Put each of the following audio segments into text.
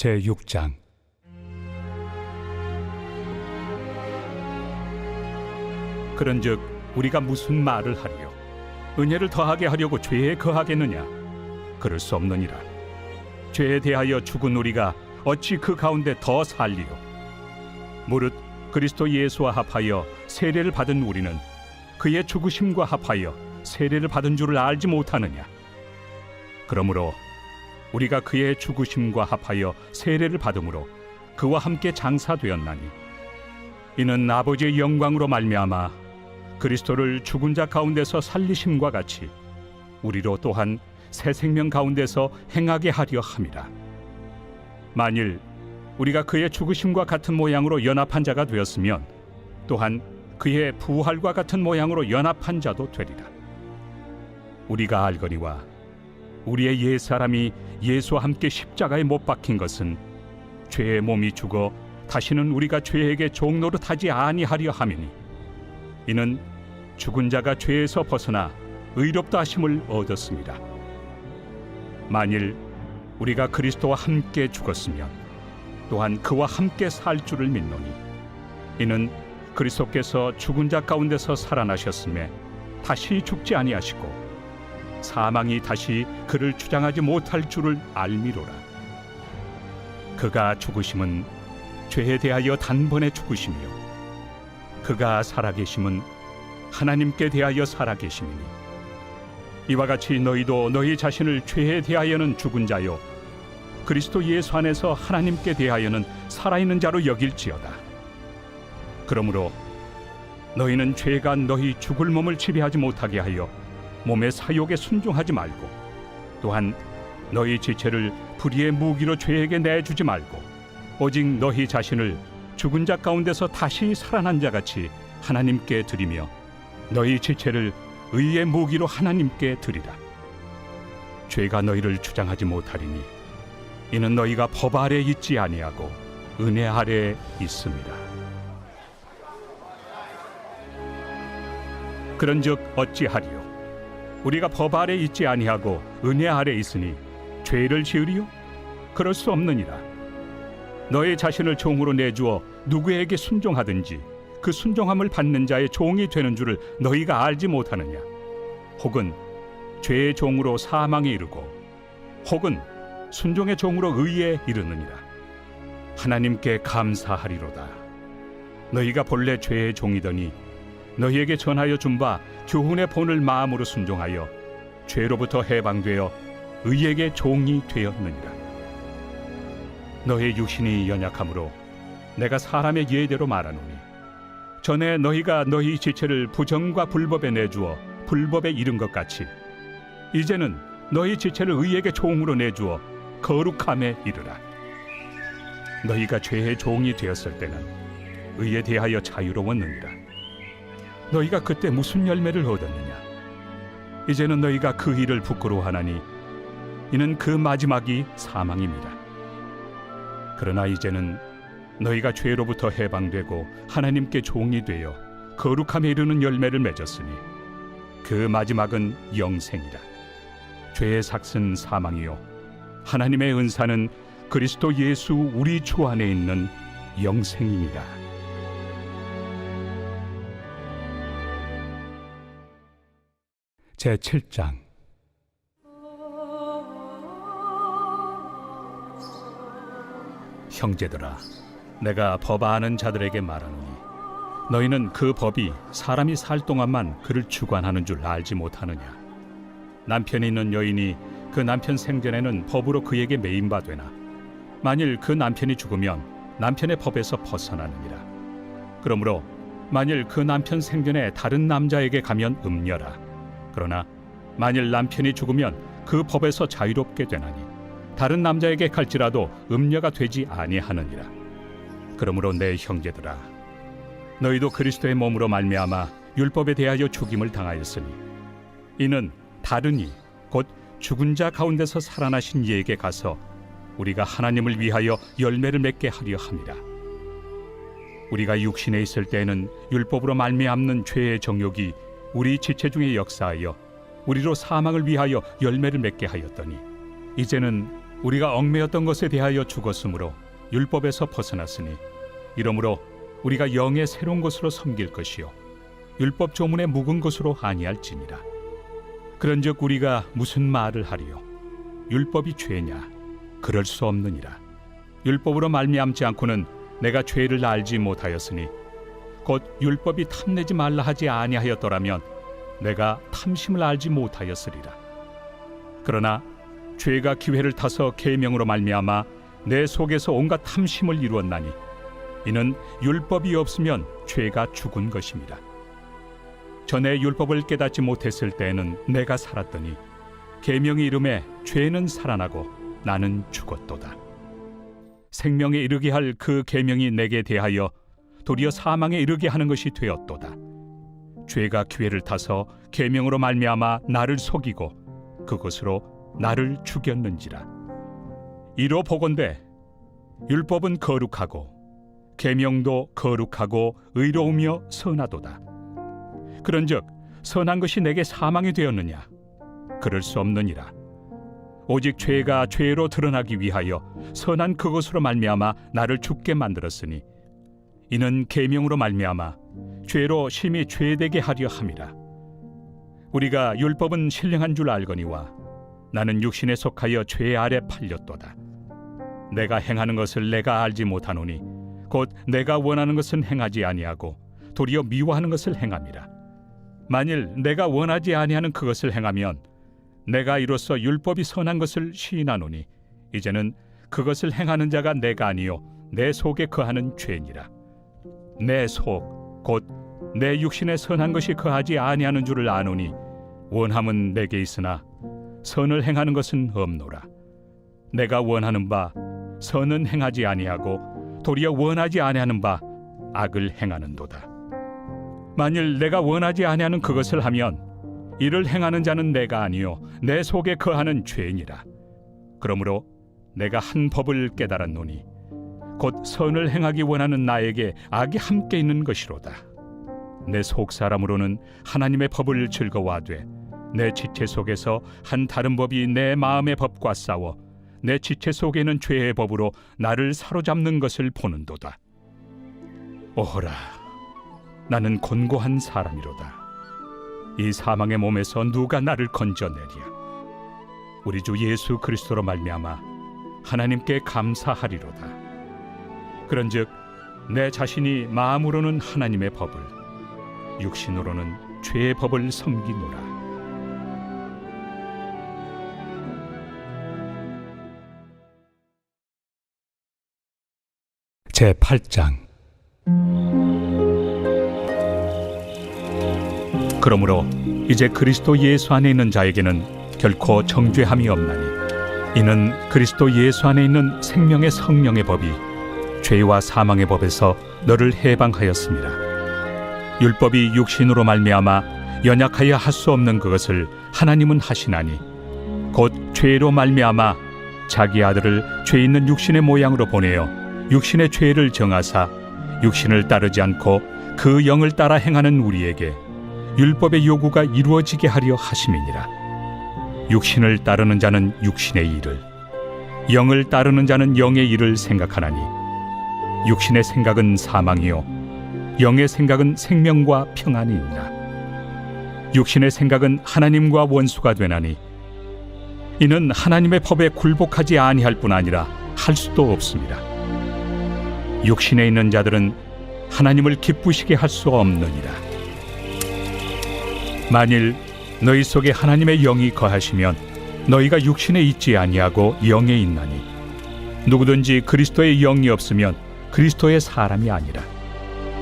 제6장. 그런즉 우리가 무슨 말을 하리요? 은혜를 더하게 하려고 죄에 거하겠느냐? 그럴 수 없느니라. 죄에 대하여 죽은 우리가 어찌 그 가운데 더 살리요? 무릇 그리스도 예수와 합하여 세례를 받은 우리는 그의 죽으심과 합하여 세례를 받은 줄을 알지 못하느냐? 그러므로 우리가 그의 죽으심과 합하여 세례를 받음으로 그와 함께 장사되었나니, 이는 아버지의 영광으로 말미암아 그리스도를 죽은 자 가운데서 살리심과 같이 우리로 또한 새 생명 가운데서 행하게 하려 함이라. 만일 우리가 그의 죽으심과 같은 모양으로 연합한 자가 되었으면 또한 그의 부활과 같은 모양으로 연합한 자도 되리라. 우리가 알거니와 우리의 옛사람이 예수와 함께 십자가에 못 박힌 것은 죄의 몸이 죽어 다시는 우리가 죄에게 종노릇하지 아니하려 함이니, 이는 죽은 자가 죄에서 벗어나 의롭다 하심을 얻었습니다. 만일 우리가 그리스도와 함께 죽었으면 또한 그와 함께 살 줄을 믿노니, 이는 그리스도께서 죽은 자 가운데서 살아나셨음에 다시 죽지 아니하시고 사망이 다시 그를 주장하지 못할 줄을 알미로라. 그가 죽으심은 죄에 대하여 단번에 죽으시며 그가 살아계심은 하나님께 대하여 살아계심이니, 이와 같이 너희도 너희 자신을 죄에 대하여는 죽은 자요 그리스도 예수 안에서 하나님께 대하여는 살아있는 자로 여길지어다. 그러므로 너희는 죄가 너희 죽을 몸을 지배하지 못하게 하여 몸의 사욕에 순종하지 말고, 또한 너희 지체를 불의의 무기로 죄에게 내주지 말고, 오직 너희 자신을 죽은 자 가운데서 다시 살아난 자같이 하나님께 드리며 너희 지체를 의의 무기로 하나님께 드리라. 죄가 너희를 주장하지 못하리니, 이는 너희가 법 아래 있지 아니하고 은혜 아래 있습니다. 그런즉 어찌하리요? 우리가 법 아래 있지 아니하고 은혜 아래 있으니 죄를 지으리요? 그럴 수 없느니라. 너희 자신을 종으로 내주어 누구에게 순종하든지 그 순종함을 받는 자의 종이 되는 줄을 너희가 알지 못하느냐? 혹은 죄의 종으로 사망에 이르고 혹은 순종의 종으로 의에 이르느니라. 하나님께 감사하리로다. 너희가 본래 죄의 종이더니 너희에게 전하여 준 바 교훈의 본을 마음으로 순종하여 죄로부터 해방되어 의에게 종이 되었느니라. 너희 육신이 연약함으로 내가 사람의 예대로 말하노니, 전에 너희가 너희 지체를 부정과 불법에 내주어 불법에 이른 것 같이 이제는 너희 지체를 의에게 종으로 내주어 거룩함에 이르라. 너희가 죄의 종이 되었을 때는 의에 대하여 자유로웠느니라. 너희가 그때 무슨 열매를 얻었느냐? 이제는 너희가 그 일을 부끄러워하나니 이는 그 마지막이 사망입니다. 그러나 이제는 너희가 죄로부터 해방되고 하나님께 종이 되어 거룩함에 이르는 열매를 맺었으니 그 마지막은 영생이라. 죄의 삭은 사망이요 하나님의 은사는 그리스도 예수 우리 주 안에 있는 영생이니라. 제7장. 형제들아, 내가 법 아는 자들에게 말하노니, 너희는 그 법이 사람이 살 동안만 그를 주관하는 줄 알지 못하느냐? 남편이 있는 여인이 그 남편 생전에는 법으로 그에게 매인 바 되나, 만일 그 남편이 죽으면 남편의 법에서 벗어나느니라. 그러므로 만일 그 남편 생전에 다른 남자에게 가면 음녀라. 그러나 만일 남편이 죽으면 그 법에서 자유롭게 되나니 다른 남자에게 갈지라도 음녀가 되지 아니하느니라. 그러므로 내 형제들아, 너희도 그리스도의 몸으로 말미암아 율법에 대하여 죽임을 당하였으니, 이는 다른 이 곧 죽은 자 가운데서 살아나신 이에게 가서 우리가 하나님을 위하여 열매를 맺게 하려 함이라. 우리가 육신에 있을 때에는 율법으로 말미암는 죄의 정욕이 우리 지체 중에 역사하여 우리로 사망을 위하여 열매를 맺게 하였더니, 이제는 우리가 얽매였던 것에 대하여 죽었으므로 율법에서 벗어났으니 이러므로 우리가 영의 새로운 것으로 섬길 것이요 율법 조문의 묵은 것으로 아니할지니라. 그런즉 우리가 무슨 말을 하리요? 율법이 죄냐? 그럴 수 없느니라. 율법으로 말미암지 않고는 내가 죄를 알지 못하였으니 곧 율법이 탐내지 말라 하지 아니하였더라면 내가 탐심을 알지 못하였으리라. 그러나 죄가 기회를 타서 계명으로 말미암아 내 속에서 온갖 탐심을 이루었나니 이는 율법이 없으면 죄가 죽은 것입니다. 전에 율법을 깨닫지 못했을 때에는 내가 살았더니 계명이 이름에 죄는 살아나고 나는 죽었도다. 생명에 이르게 할 그 계명이 내게 대하여 도리어 사망에 이르게 하는 것이 되었도다. 죄가 기회를 타서 계명으로 말미암아 나를 속이고 그것으로 나를 죽였는지라. 이로 보건대 율법은 거룩하고 계명도 거룩하고 의로우며 선하도다. 그런즉 선한 것이 내게 사망이 되었느냐? 그럴 수 없느니라. 오직 죄가 죄로 드러나기 위하여 선한 그것으로 말미암아 나를 죽게 만들었으니 이는 계명으로 말미암아 죄로 심히 죄되게 하려 함이라. 우리가 율법은 신령한 줄 알거니와 나는 육신에 속하여 죄 아래 팔렸도다. 내가 행하는 것을 내가 알지 못하노니 곧 내가 원하는 것은 행하지 아니하고 도리어 미워하는 것을 행함이라. 만일 내가 원하지 아니하는 그것을 행하면 내가 이로써 율법이 선한 것을 시인하노니 이제는 그것을 행하는 자가 내가 아니요 내 속에 거하는 죄니라. 내 속 곧 내 육신에 선한 것이 거하지 아니하는 줄을 아노니 원함은 내게 있으나 선을 행하는 것은 없노라. 내가 원하는 바 선은 행하지 아니하고 도리어 원하지 아니하는 바 악을 행하는도다. 만일 내가 원하지 아니하는 그것을 하면 이를 행하는 자는 내가 아니요 내 속에 거하는 죄니라. 그러므로 내가 한 법을 깨달았노니 곧 선을 행하기 원하는 나에게 악이 함께 있는 것이로다. 내 속 사람으로는 하나님의 법을 즐거워하되 내 지체 속에서 한 다른 법이 내 마음의 법과 싸워 내 지체 속에는 죄의 법으로 나를 사로잡는 것을 보는도다. 오호라, 나는 곤고한 사람이로다. 이 사망의 몸에서 누가 나를 건져내랴? 우리 주 예수 그리스도로 말미암아 하나님께 감사하리로다. 그런즉 내 자신이 마음으로는 하나님의 법을, 육신으로는 죄의 법을 섬기노라. 제8장. 그러므로 이제 그리스도 예수 안에 있는 자에게는 결코 정죄함이 없나니 이는 그리스도 예수 안에 있는 생명의 성령의 법이 죄와 사망의 법에서 너를 해방하였습니다. 율법이 육신으로 말미암아 연약하여 할 수 없는 그것을 하나님은 하시나니 곧 죄로 말미암아 자기 아들을 죄 있는 육신의 모양으로 보내어 육신의 죄를 정하사 육신을 따르지 않고 그 영을 따라 행하는 우리에게 율법의 요구가 이루어지게 하려 하심이니라. 육신을 따르는 자는 육신의 일을, 영을 따르는 자는 영의 일을 생각하나니 육신의 생각은 사망이요 영의 생각은 생명과 평안이니라. 육신의 생각은 하나님과 원수가 되나니 이는 하나님의 법에 굴복하지 아니할 뿐 아니라 할 수도 없습니다. 육신에 있는 자들은 하나님을 기쁘시게 할 수 없느니라. 만일 너희 속에 하나님의 영이 거하시면 너희가 육신에 있지 아니하고 영에 있나니 누구든지 그리스도의 영이 없으면 그리스도의 사람이 아니라.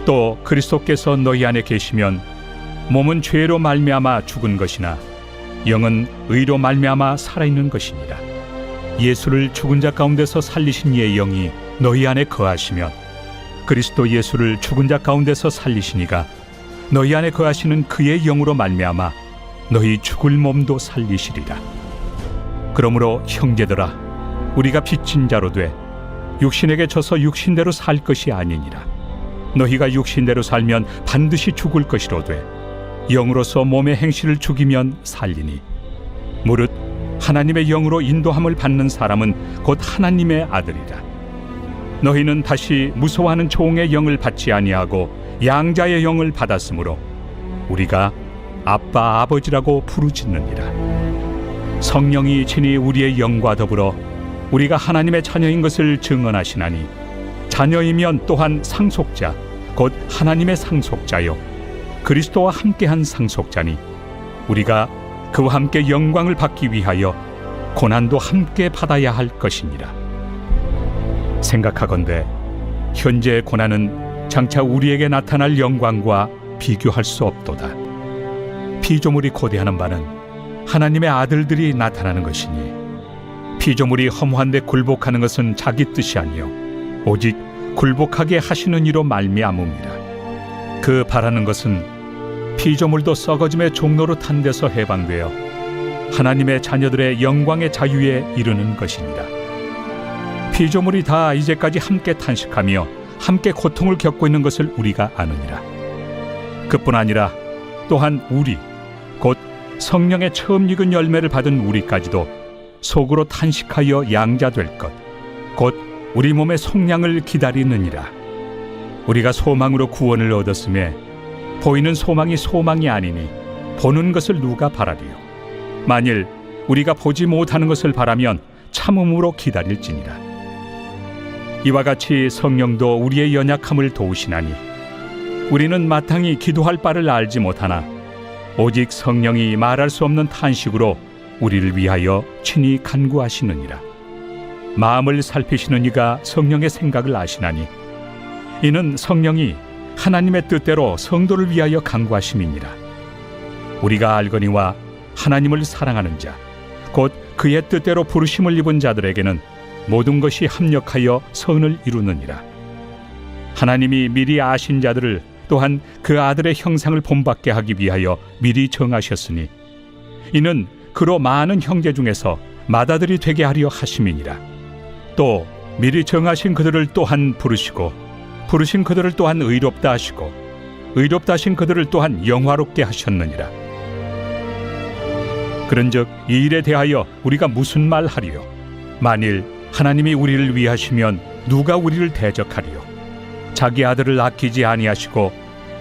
또 그리스도께서 너희 안에 계시면 몸은 죄로 말미암아 죽은 것이나 영은 의로 말미암아 살아있는 것이니라. 예수를 죽은 자 가운데서 살리신 이의 영이 너희 안에 거하시면 그리스도 예수를 죽은 자 가운데서 살리시니가 너희 안에 거하시는 그의 영으로 말미암아 너희 죽을 몸도 살리시리라. 그러므로 형제들아, 우리가 빚진 자로 돼 육신에게 져서 육신대로 살 것이 아니니라. 너희가 육신대로 살면 반드시 죽을 것이로되 영으로서 몸의 행실을 죽이면 살리니 무릇 하나님의 영으로 인도함을 받는 사람은 곧 하나님의 아들이라. 너희는 다시 무서워하는 종의 영을 받지 아니하고 양자의 영을 받았으므로 우리가 아빠 아버지라고 부르짖느니라. 성령이 친히 우리의 영과 더불어 우리가 하나님의 자녀인 것을 증언하시나니 자녀이면 또한 상속자 곧 하나님의 상속자요 그리스도와 함께한 상속자니 우리가 그와 함께 영광을 받기 위하여 고난도 함께 받아야 할 것이니라. 생각하건대 현재의 고난은 장차 우리에게 나타날 영광과 비교할 수 없도다. 피조물이 고대하는 바는 하나님의 아들들이 나타나는 것이니 피조물이 허무한데 굴복하는 것은 자기 뜻이 아니요 오직 굴복하게 하시는 이로 말미암음이라. 그 바라는 것은 피조물도 썩어짐의 종로로 탄 데서 해방되어 하나님의 자녀들의 영광의 자유에 이르는 것이니라. 피조물이 다 이제까지 함께 탄식하며 함께 고통을 겪고 있는 것을 우리가 아느니라. 그뿐 아니라 또한 우리 곧 성령의 처음 익은 열매를 받은 우리까지도 속으로 탄식하여 양자될 것 곧 우리 몸의 속량을 기다리느니라. 우리가 소망으로 구원을 얻었음에 보이는 소망이 소망이 아니니 보는 것을 누가 바라리요. 만일 우리가 보지 못하는 것을 바라면 참음으로 기다릴지니라. 이와 같이 성령도 우리의 연약함을 도우시나니 우리는 마땅히 기도할 바를 알지 못하나 오직 성령이 말할 수 없는 탄식으로 우리를 위하여 친히 간구하시느니라. 마음을 살피시는 이가 성령의 생각을 아시나니 이는 성령이 하나님의 뜻대로 성도를 위하여 간구하심이니라. 우리가 알거니와 하나님을 사랑하는 자 곧 그의 뜻대로 부르심을 입은 자들에게는 모든 것이 합력하여 선을 이루느니라. 하나님이 미리 아신 자들을 또한 그 아들의 형상을 본받게 하기 위하여 미리 정하셨으니 이는 그로 많은 형제 중에서 맏아들이 되게 하려 하심이니라. 또 미리 정하신 그들을 또한 부르시고 부르신 그들을 또한 의롭다 하시고 의롭다 하신 그들을 또한 영화롭게 하셨느니라. 그런즉 이 일에 대하여 우리가 무슨 말 하리요? 만일 하나님이 우리를 위하시면 누가 우리를 대적하리요? 자기 아들을 아끼지 아니하시고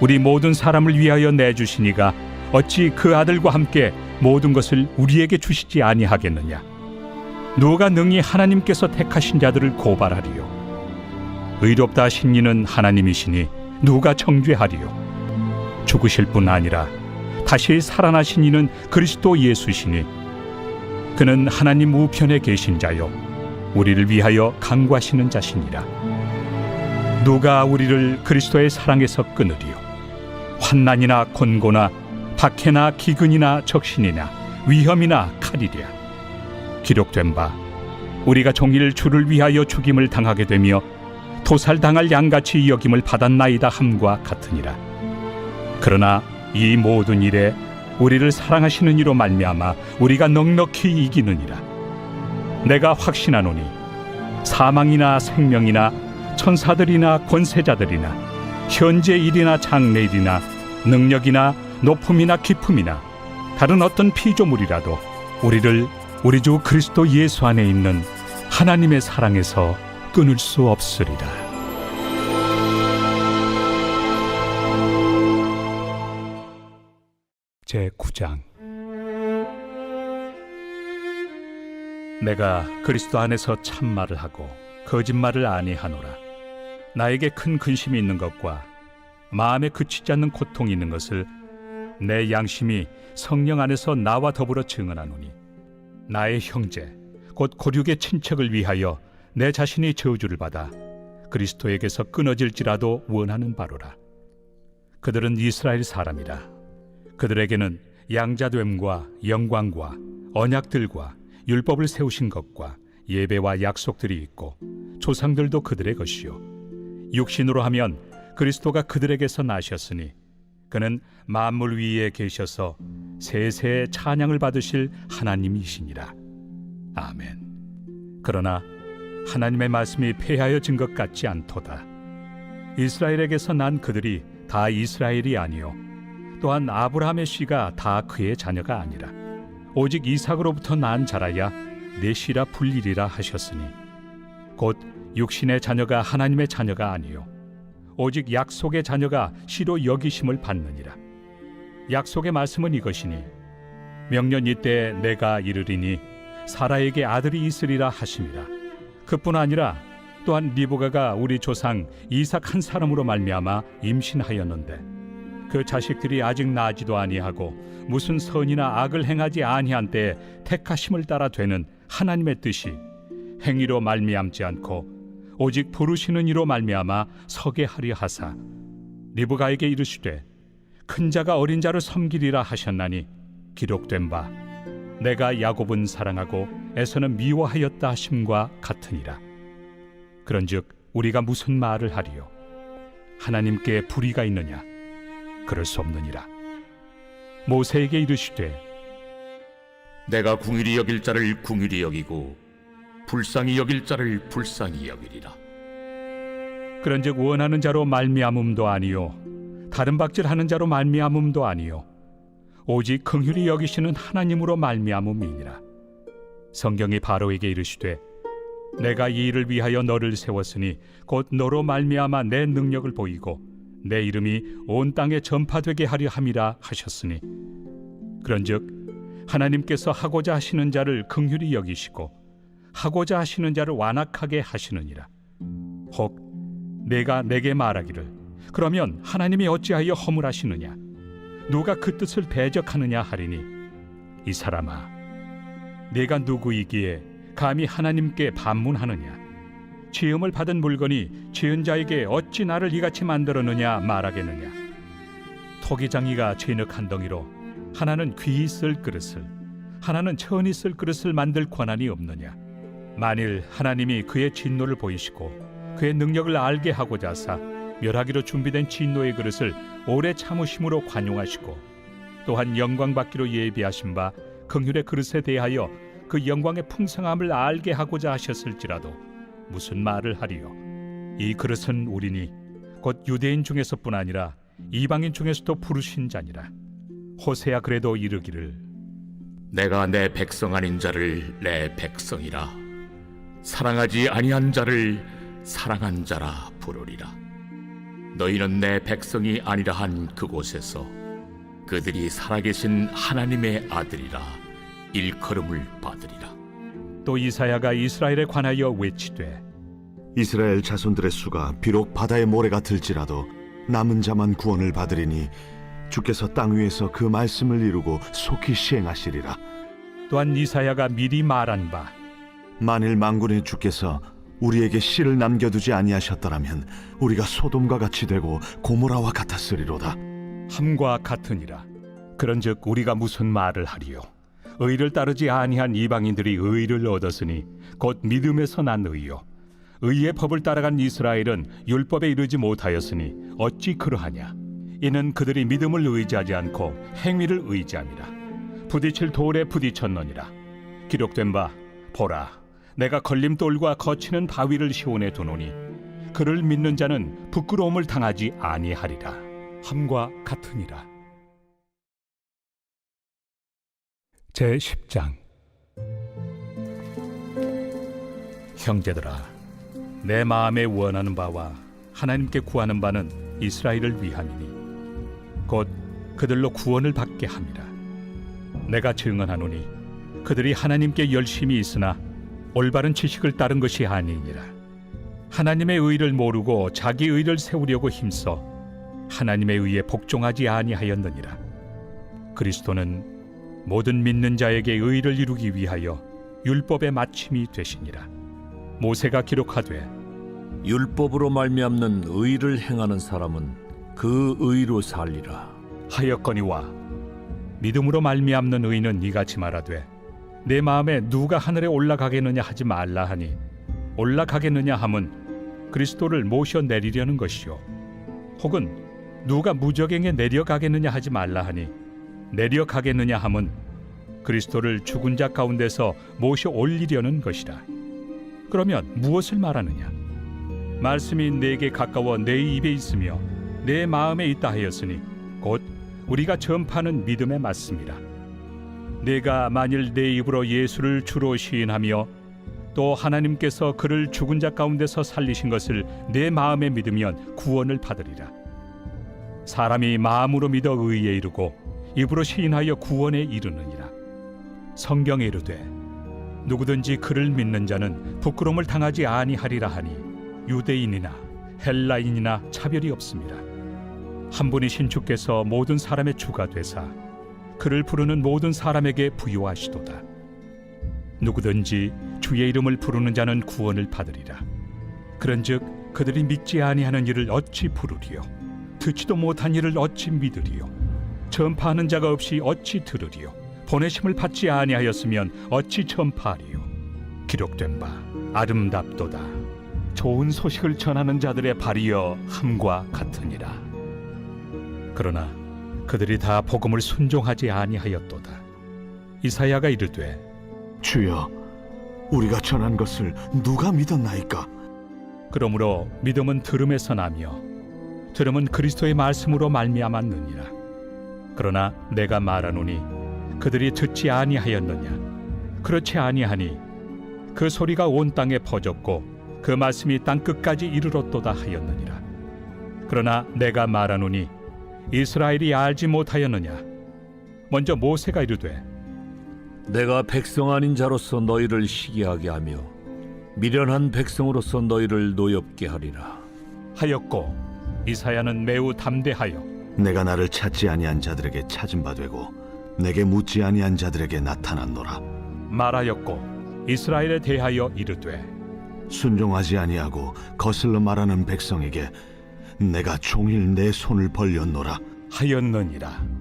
우리 모든 사람을 위하여 내주시니가 어찌 그 아들과 함께 모든 것을 우리에게 주시지 아니하겠느냐? 누가 능히 하나님께서 택하신 자들을 고발하리요? 의롭다 하신 이는 하나님이시니 누가 정죄하리요? 죽으실 뿐 아니라 다시 살아나신 이는 그리스도 예수시니 그는 하나님 우편에 계신 자요 우리를 위하여 간구하시는 자시니라. 누가 우리를 그리스도의 사랑에서 끊으리요? 환난이나 곤고나 박해나 기근이나 적신이나 위험이나 칼이랴. 기록된 바 우리가 종일 주를 위하여 죽임을 당하게 되며 도살당할 양같이 여김을 받았나이다 함과 같으니라. 그러나 이 모든 일에 우리를 사랑하시는 이로 말미암아 우리가 넉넉히 이기느니라. 내가 확신하노니 사망이나 생명이나 천사들이나 권세자들이나 현재 일이나 장래일이나 능력이나 높음이나 깊음이나 다른 어떤 피조물이라도 우리를 우리 주 그리스도 예수 안에 있는 하나님의 사랑에서 끊을 수 없으리라. 제9장. 내가 그리스도 안에서 참말을 하고 거짓말을 아니하노라. 나에게 큰 근심이 있는 것과 마음에 그치지 않는 고통이 있는 것을 내 양심이 성령 안에서 나와 더불어 증언하노니 나의 형제 곧 고륙의 친척을 위하여 내 자신이 저주를 받아 그리스도에게서 끊어질지라도 원하는 바로라. 그들은 이스라엘 사람이라. 그들에게는 양자됨과 영광과 언약들과 율법을 세우신 것과 예배와 약속들이 있고 조상들도 그들의 것이요 육신으로 하면 그리스도가 그들에게서 나셨으니 그는 만물 위에 계셔서 세세의 찬양을 받으실 하나님이시니라. 아멘. 그러나 하나님의 말씀이 폐하여진 것 같지 않도다. 이스라엘에게서 난 그들이 다 이스라엘이 아니요 또한 아브라함의 씨가 다 그의 자녀가 아니라 오직 이삭으로부터 난 자라야 내 씨라 불리리라 하셨으니 곧 육신의 자녀가 하나님의 자녀가 아니요 오직 약속의 자녀가 씨로 여기심을 받느니라. 약속의 말씀은 이것이니 명년 이때 내가 이르리니 사라에게 아들이 있으리라 하심이라. 그뿐 아니라 또한 리브가가 우리 조상 이삭 한 사람으로 말미암아 임신하였는데 그 자식들이 아직 나지도 아니하고 무슨 선이나 악을 행하지 아니한 때에 택하심을 따라 되는 하나님의 뜻이 행위로 말미암지 않고 오직 부르시는 이로 말미암아 서게 하려 하사 리브가에게 이르시되 큰 자가 어린 자를 섬기리라 하셨나니 기록된 바 내가 야곱은 사랑하고 에서는 미워하였다 하심과 같으니라. 그런즉 우리가 무슨 말을 하리요? 하나님께 불의가 있느냐? 그럴 수 없느니라. 모세에게 이르시되 내가 궁일이 여길 자를 궁일이 여기고 불쌍히 여길 자를 불쌍히 여기리라. 그런즉 원하는 자로 말미암음도 아니요 다른 박질하는 자로 말미암음도 아니요 오직 긍휼히 여기시는 하나님으로 말미암음이니라. 성경이 바로에게 이르시되 내가 이 일을 위하여 너를 세웠으니 곧 너로 말미암아 내 능력을 보이고 내 이름이 온 땅에 전파되게 하려 함이라 하셨으니 그런즉 하나님께서 하고자 하시는 자를 긍휼히 여기시고 하고자 하시는 자를 완악하게 하시느니라. 혹 내가 내게 말하기를 그러면 하나님이 어찌하여 허물하시느냐 누가 그 뜻을 대적하느냐 하리니 이 사람아 내가 누구이기에 감히 하나님께 반문하느냐 지음을 받은 물건이 지은 자에게 어찌 나를 이같이 만들었느냐 말하겠느냐. 토기장이가 진흙 한 덩이로 하나는 귀히 쓸 그릇을 하나는 천히 쓸 그릇을 만들 권한이 없느냐. 만일 하나님이 그의 진노를 보이시고 그의 능력을 알게 하고자 하사 멸하기로 준비된 진노의 그릇을 오래 참으심으로 관용하시고 또한 영광 받기로 예비하신 바 긍휼의 그릇에 대하여 그 영광의 풍성함을 알게 하고자 하셨을지라도 무슨 말을 하리요? 이 그릇은 우리니 곧 유대인 중에서뿐 아니라 이방인 중에서도 부르신 자니라. 호세야 그래도 이르기를 내가 내 백성 아닌 자를 내 백성이라 사랑하지 아니한 자를 사랑한 자라 부르리라. 너희는 내 백성이 아니라 한 그곳에서 그들이 살아계신 하나님의 아들이라 일컬음을 받으리라. 또 이사야가 이스라엘에 관하여 외치되 이스라엘 자손들의 수가 비록 바다의 모래가 들지라도 남은 자만 구원을 받으리니 주께서 땅 위에서 그 말씀을 이루고 속히 시행하시리라. 또한 이사야가 미리 말한 바 만일 만군의 주께서 우리에게 씨를 남겨두지 아니하셨더라면 우리가 소돔과 같이 되고 고모라와 같았으리로다. 함과 같으니라. 그런즉 우리가 무슨 말을 하리요? 의를 따르지 아니한 이방인들이 의를 얻었으니 곧 믿음에서 난 의요 의의 법을 따라간 이스라엘은 율법에 이르지 못하였으니 어찌 그러하냐. 이는 그들이 믿음을 의지하지 않고 행위를 의지함이라. 부딪힐 돌에 부딪혔느니라. 기록된 바 보라 내가 걸림돌과 거치는 바위를 시온에 두노니 그를 믿는 자는 부끄러움을 당하지 아니하리라. 함과 같으니라. 제10장. 형제들아 내 마음에 원하는 바와 하나님께 구하는 바는 이스라엘을 위함이니 곧 그들로 구원을 받게 함이라. 내가 증언하노니 그들이 하나님께 열심히 있으나 올바른 지식을 따른 것이 아니니라. 하나님의 의를 모르고 자기 의를 세우려고 힘써 하나님의 의에 복종하지 아니하였느니라. 그리스도는 모든 믿는 자에게 의를 이루기 위하여 율법의 마침이 되시니라. 모세가 기록하되 율법으로 말미암는 의를 행하는 사람은 그 의로 살리라 하였거니와 믿음으로 말미암는 의는 이같이 말하되 내 마음에 누가 하늘에 올라가겠느냐 하지 말라 하니 올라가겠느냐 함은 그리스도를 모셔 내리려는 것이요 혹은 누가 무저갱에 내려가겠느냐 하지 말라 하니 내려가겠느냐 함은 그리스도를 죽은 자 가운데서 모셔 올리려는 것이라. 그러면 무엇을 말하느냐? 말씀이 내게 가까워 내 입에 있으며 내 마음에 있다 하였으니 곧 우리가 전파하는 믿음의 말씀이라. 내가 만일 내 입으로 예수를 주로 시인하며 또 하나님께서 그를 죽은 자 가운데서 살리신 것을 내 마음에 믿으면 구원을 받으리라. 사람이 마음으로 믿어 의에 이르고 입으로 시인하여 구원에 이르느니라. 성경에 이르되 누구든지 그를 믿는 자는 부끄러움을 당하지 아니하리라 하니 유대인이나 헬라인이나 차별이 없습니다. 한 분이신 주께서 모든 사람의 주가 되사 그를 부르는 모든 사람에게 부요하시도다. 누구든지 주의 이름을 부르는 자는 구원을 받으리라. 그런즉 그들이 믿지 아니하는 일을 어찌 부르리요? 듣지도 못한 일을 어찌 믿으리요? 전파하는 자가 없이 어찌 들으리요? 보내심을 받지 아니하였으면 어찌 전파하리요? 기록된 바 아름답도다. 좋은 소식을 전하는 자들의 발이여 함과 같으니라. 그러나 그들이 다 복음을 순종하지 아니하였도다. 이사야가 이르되 주여, 우리가 전한 것을 누가 믿었나이까? 그러므로 믿음은 들음에서 나며 들음은 그리스도의 말씀으로 말미암았느니라. 그러나 내가 말하노니 그들이 듣지 아니하였느냐? 그렇지 아니하니 그 소리가 온 땅에 퍼졌고 그 말씀이 땅 끝까지 이르렀도다 하였느니라. 그러나 내가 말하노니 이스라엘이 알지 못하였느냐? 먼저 모세가 이르되 내가 백성 아닌 자로서 너희를 시기하게 하며 미련한 백성으로서 너희를 노엽게 하리라. 하였고 이사야는 매우 담대하여 내가 나를 찾지 아니한 자들에게 찾은 바 되고 내게 묻지 아니한 자들에게 나타났노라. 말하였고 이스라엘에 대하여 이르되 순종하지 아니하고 거슬러 말하는 백성에게 내가 종일 내 손을 벌렸노라. 하였느니라.